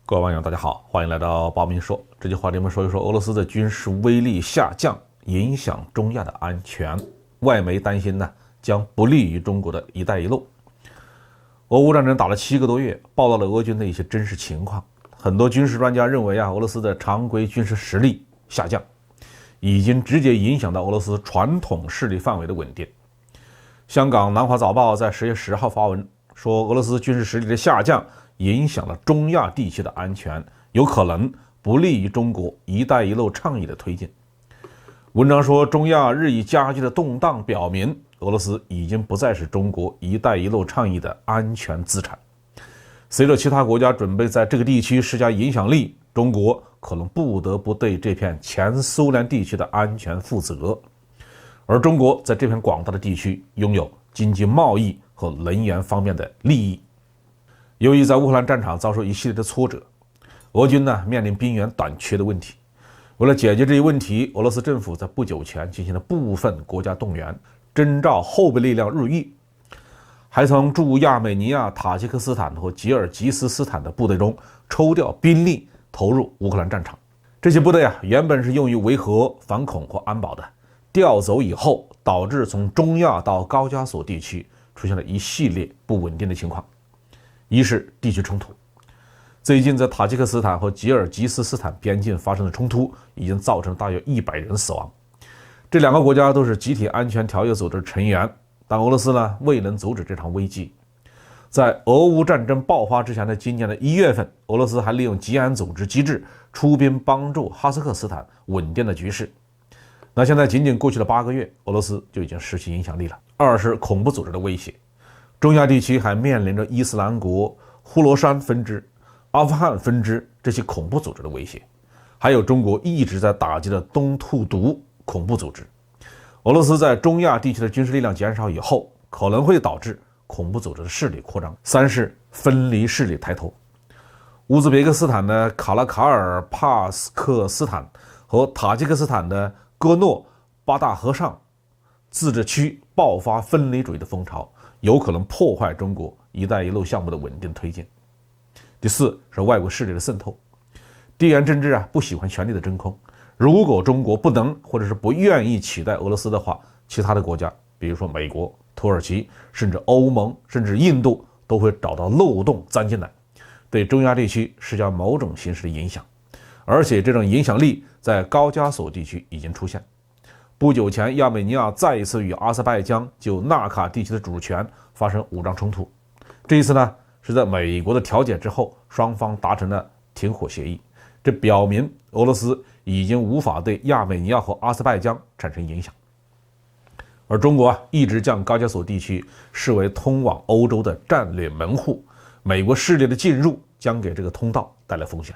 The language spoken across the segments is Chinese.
各位网友大家好，欢迎来到报明说。这期话题我们说一说俄罗斯的军事威力下降影响中亚的安全，外媒担心呢将不利于中国的一带一路。俄乌战争打了7个多月，报道了俄军的一些真实情况。很多军事专家认为俄罗斯的常规军事实力下降，已经直接影响到俄罗斯传统势力范围的稳定。香港南华早报在10月10号发文说，俄罗斯军事实力的下降影响了中亚地区的安全，有可能不利于中国一带一路倡议的推进。文章说，中亚日益加剧的动荡表明，俄罗斯已经不再是中国一带一路倡议的安全资产。随着其他国家准备在这个地区施加影响力，中国可能不得不对这片前苏联地区的安全负责。而中国在这片广大的地区拥有经济贸易和能源方面的利益。由于在乌克兰战场遭受一系列的挫折，俄军面临兵员短缺的问题。为了解决这一问题，俄罗斯政府在不久前进行了部分国家动员，征召后备力量入狱，还从驻亚美尼亚、塔吉克斯坦和吉尔吉斯斯坦的部队中抽调兵力投入乌克兰战场。这些部队原本是用于维和、反恐和安保的，调走以后，导致从中亚到高加索地区出现了一系列不稳定的情况。一是地区冲突，最近在塔吉克斯坦和吉尔吉斯斯坦边境发生的冲突已经造成大约100人死亡。这两个国家都是集体安全条约组织成员，但俄罗斯未能阻止这场危机。在俄乌战争爆发之前的今年的1月份，俄罗斯还利用吉安组织机制出兵帮助哈萨克斯坦稳定了局势。那现在仅仅过去了8个月，俄罗斯就已经失去影响力了。二是恐怖组织的威胁，中亚地区还面临着伊斯兰国、呼罗珊分支、阿富汗分支这些恐怖组织的威胁，还有中国一直在打击的东突厥恐怖组织。俄罗斯在中亚地区的军事力量减少以后，可能会导致恐怖组织的势力扩张。三是分离势力抬头，乌兹别克斯坦的卡拉卡尔帕斯克斯坦和塔吉克斯坦的戈诺巴大河上自治区爆发分离主义的风潮，有可能破坏中国一带一路项目的稳定推进。第四是外国势力的渗透，地缘政治不喜欢权力的真空。如果中国不能或者是不愿意取代俄罗斯的话，其他的国家比如说美国、土耳其，甚至欧盟，甚至印度都会找到漏洞钻进来，对中亚地区施加某种形式的影响。而且这种影响力在高加索地区已经出现。不久前，亚美尼亚再一次与阿塞拜疆就纳卡地区的主权发生武装冲突。这一次是在美国的调解之后，双方达成了停火协议。这表明俄罗斯已经无法对亚美尼亚和阿塞拜疆产生影响。而中国一直将高加索地区视为通往欧洲的战略门户，美国势力的进入将给这个通道带来风险。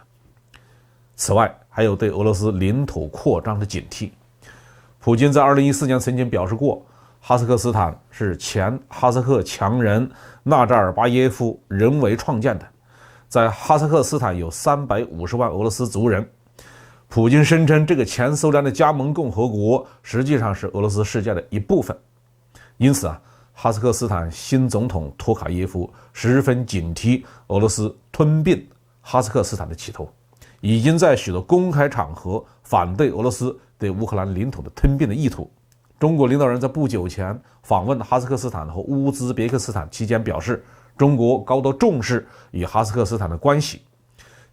此外，还有对俄罗斯领土扩张的警惕。普京在2014年曾经表示过，哈萨克斯坦是前哈萨克强人纳扎尔巴耶夫人为创建的，在哈萨克斯坦有350万俄罗斯族人。普京声称这个前苏联的加盟共和国实际上是俄罗斯世界的一部分。因此哈萨克斯坦新总统托卡耶夫十分警惕俄罗斯吞并哈萨克斯坦的企图，已经在许多公开场合反对俄罗斯对乌克兰领土的吞并的意图。中国领导人在不久前访问哈萨克斯坦和乌兹别克斯坦期间表示，中国高度重视与哈萨克斯坦的关系，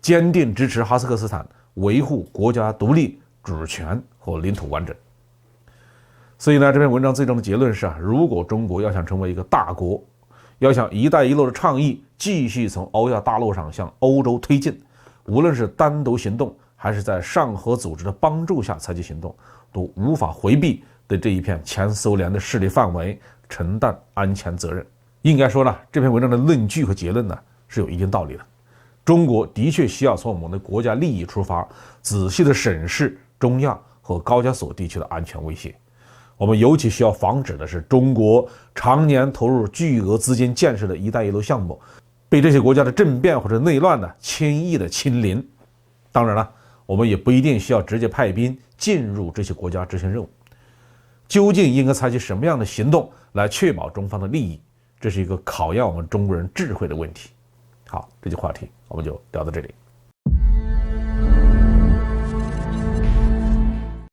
坚定支持哈萨克斯坦维护国家独立、主权和领土完整。所以这篇文章最终的结论是如果中国要想成为一个大国，要想一带一路的倡议继续从欧亚大陆上向欧洲推进，无论是单独行动还是在上合组织的帮助下采取行动，都无法回避对这一片前苏联的势力范围承担安全责任。应该说这篇文章的论据和结论是有一定道理的。中国的确需要从我们的国家利益出发，仔细的审视中亚和高加索地区的安全威胁。我们尤其需要防止的是中国常年投入巨额资金建设的一带一路项目被这些国家的政变或者内乱轻易的亲临。当然我们也不一定需要直接派兵进入这些国家执行任务。究竟应该采取什么样的行动来确保中方的利益，这是一个考验我们中国人智慧的问题。好，这期话题我们就聊到这里。